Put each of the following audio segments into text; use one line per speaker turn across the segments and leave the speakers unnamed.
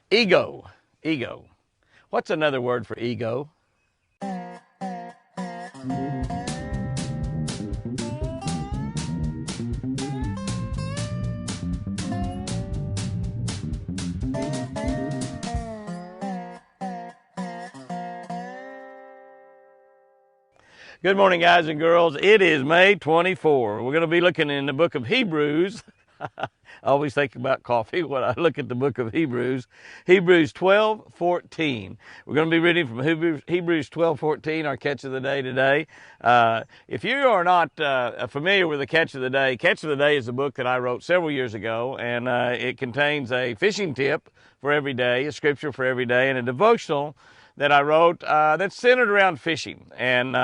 Ego. Ego. What's another word for ego? Good morning, guys and girls. It is May 24. We're going to be looking in the book of Hebrews. I always think about coffee when I look at the book of Hebrews. Hebrews 12:14. We're going to be reading from Hebrews 12:14, our catch of the day today. If you are not familiar with the catch of the day is a book that I wrote several years ago, and it contains a fishing tip for every day, a scripture for every day, and a devotional that I wrote that's centered around fishing. And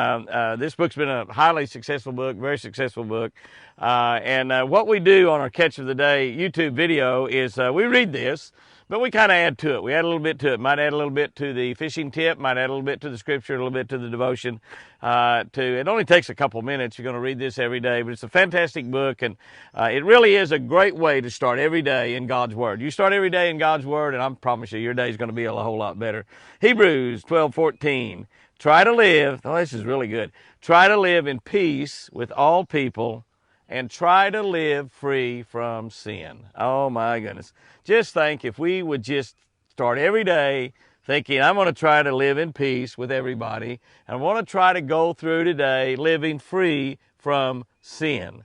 this book's been a highly successful book, very successful book. And what we do on our Catch of the Day YouTube video is we read this, but we kind of add to it. We add a little bit to it. Might add a little bit to the fishing tip, might add a little bit to the scripture, a little bit to the devotion. It only takes a couple minutes. You're going to read this every day, but it's a fantastic book, and it really is a great way to start every day in God's Word. You start every day in God's Word, and I promise you, your day is going to be a whole lot better. Hebrews 12:14. Try to live, oh, this is really good. Try to live in peace with all people, and try to live free from sin. Oh my goodness. Just think if we would just start every day thinking, I'm going to try to live in peace with everybody, and I want to try to go through today living free from sin.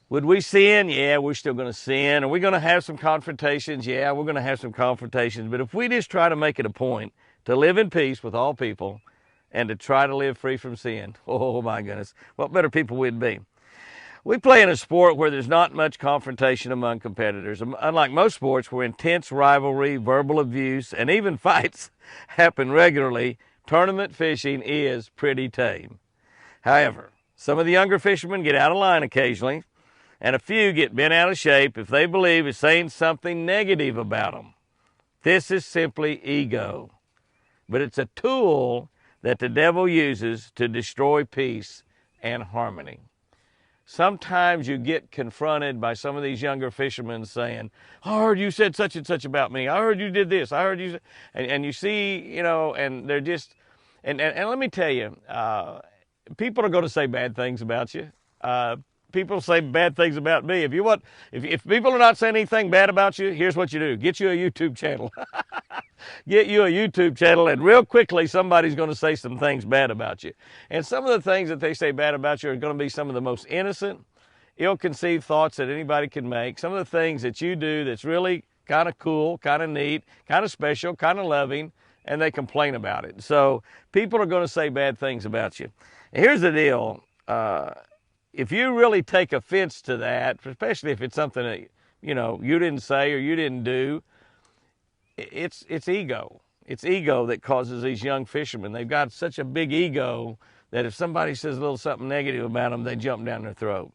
Would we sin? Yeah, we're still going to sin. Are we going to have some confrontations? Yeah, we're going to have some confrontations. But if we just try to make it a point to live in peace with all people and to try to live free from sin, oh my goodness, what better people we'd be. We play in a sport where there's not much confrontation among competitors. Unlike most sports where intense rivalry, verbal abuse, and even fights happen regularly, tournament fishing is pretty tame. However, some of the younger fishermen get out of line occasionally, and a few get bent out of shape if they believe it's saying something negative about them. This is simply ego, but it's a tool that the devil uses to destroy peace and harmony. Sometimes you get confronted by some of these younger fishermen saying, I heard you said such and such about me. I heard you did this. I heard you. And you see, and they're just, and let me tell you, people are going to say bad things about you. People say bad things about me. If people are not saying anything bad about you, here's what you do. Get you a YouTube channel. Get you a YouTube channel, and real quickly somebody's going to say some things bad about you. And some of the things that they say bad about you are going to be some of the most innocent, ill-conceived thoughts that anybody can make. Some of the things that you do that's really kind of cool, kind of neat, kind of special, kind of loving, and they complain about it. So people are going to say bad things about you. And here's the deal. If you really take offense to that, especially if it's something that, you didn't say or you didn't do, it's ego. It's ego that causes these young fishermen. They've got such a big ego that if somebody says a little something negative about them, they jump down their throat.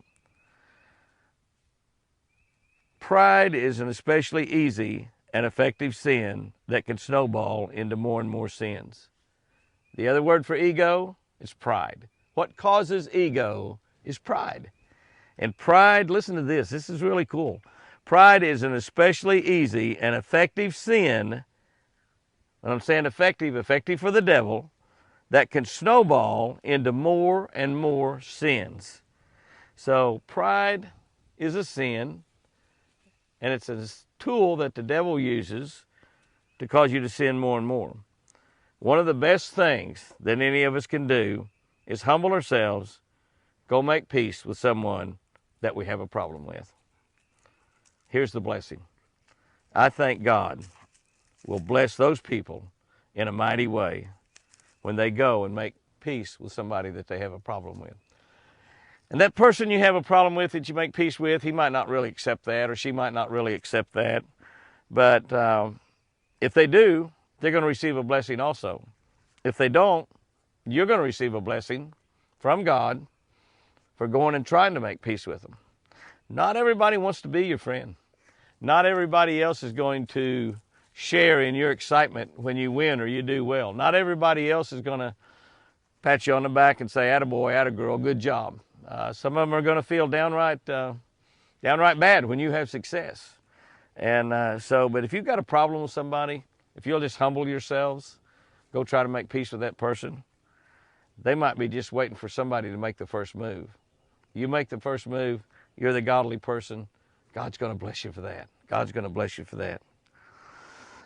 Pride is an especially easy and effective sin that can snowball into more and more sins. The other word for ego is pride. What causes ego is pride. And pride, listen to this, this is really cool. Pride is an especially easy and effective sin, when I'm saying effective for the devil, that can snowball into more and more sins. So pride is a sin, and it's a tool that the devil uses to cause you to sin more and more. One of the best things that any of us can do is humble ourselves, go make peace with someone that we have a problem with. Here's the blessing. I thank God will bless those people in a mighty way when they go and make peace with somebody that they have a problem with. And that person you have a problem with that you make peace with, he might not really accept that, or she might not really accept that. But if they do, they're going to receive a blessing also. If they don't, you're going to receive a blessing from God for going and trying to make peace with them. Not everybody wants to be your friend. Not everybody else is going to share in your excitement when you win or you do well. Not everybody else is going to pat you on the back and say, attaboy, attagirl, good job. Some of them are going to feel downright bad when you have success. And but if you've got a problem with somebody, if you'll just humble yourselves, go try to make peace with that person, they might be just waiting for somebody to make the first move. You make the first move, you're the godly person, God's going to bless you for that. God's going to bless you for that.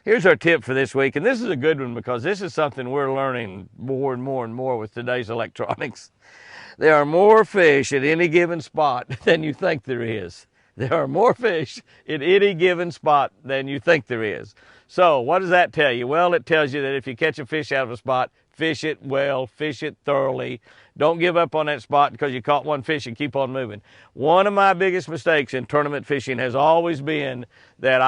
Here's our tip for this week, and this is a good one because this is something we're learning more and more and more with today's electronics. There are more fish at any given spot than you think there is. There are more fish at any given spot than you think there is. So what does that tell you? Well, it tells you that if you catch a fish out of a spot, fish it well, fish it thoroughly. Don't give up on that spot because you caught one fish and keep on moving. One of my biggest mistakes in tournament fishing has always been that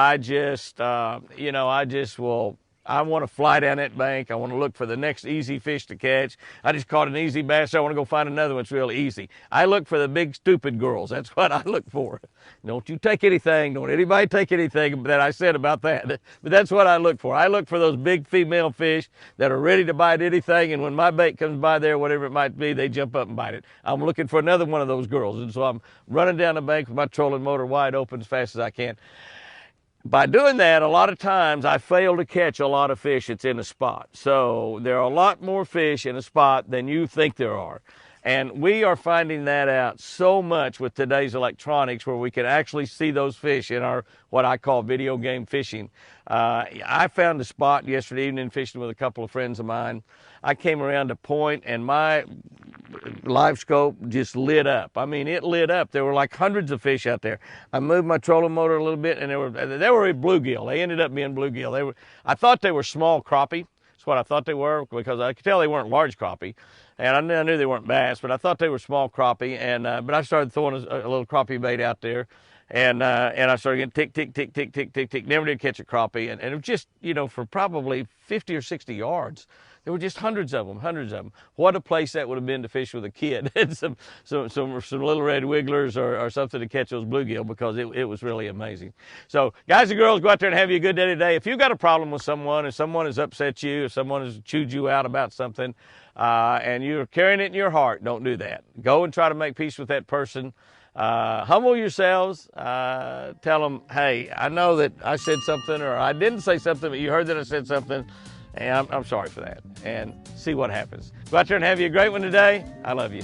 I want to fly down that bank. I want to look for the next easy fish to catch. I just caught an easy bass. So I want to go find another one that's real easy. I look for the big stupid girls. That's what I look for. Don't you take anything. Don't anybody take anything that I said about that. But that's what I look for. I look for those big female fish that are ready to bite anything. And when my bait comes by there, whatever it might be, they jump up and bite it. I'm looking for another one of those girls. And so I'm running down the bank with my trolling motor wide open as fast as I can. By doing that, a lot of times I fail to catch a lot of fish that's in a spot. So there are a lot more fish in a spot than you think there are. And we are finding that out so much with today's electronics where we can actually see those fish in our, what I call video game fishing. I found a spot yesterday evening fishing with a couple of friends of mine. I came around a point and my live scope just lit up. I mean, it lit up. There were like hundreds of fish out there. I moved my trolling motor a little bit, and they were a bluegill. They ended up being bluegill. I thought they were small crappie. That's what I thought they were because I could tell they weren't large crappie, and I knew they weren't bass, but I thought they were small crappie. And but I started throwing a little crappie bait out there, and I started getting tick, tick, tick, tick, tick, tick, tick. Never did catch a crappie, and it was just for probably 50 or 60 yards. There were just hundreds of them. What a place that would have been to fish with a kid and some little red wigglers or something to catch those bluegill, because it was really amazing. So guys and girls, go out there and have you a good day today. If you've got a problem with someone, if someone has upset you, if someone has chewed you out about something, and you're carrying it in your heart, don't do that. Go and try to make peace with that person. Humble yourselves. Tell them, hey, I know that I said something, or I didn't say something, but you heard that I said something. And I'm sorry for that, and see what happens. Go out there and have you a great one today. I love you.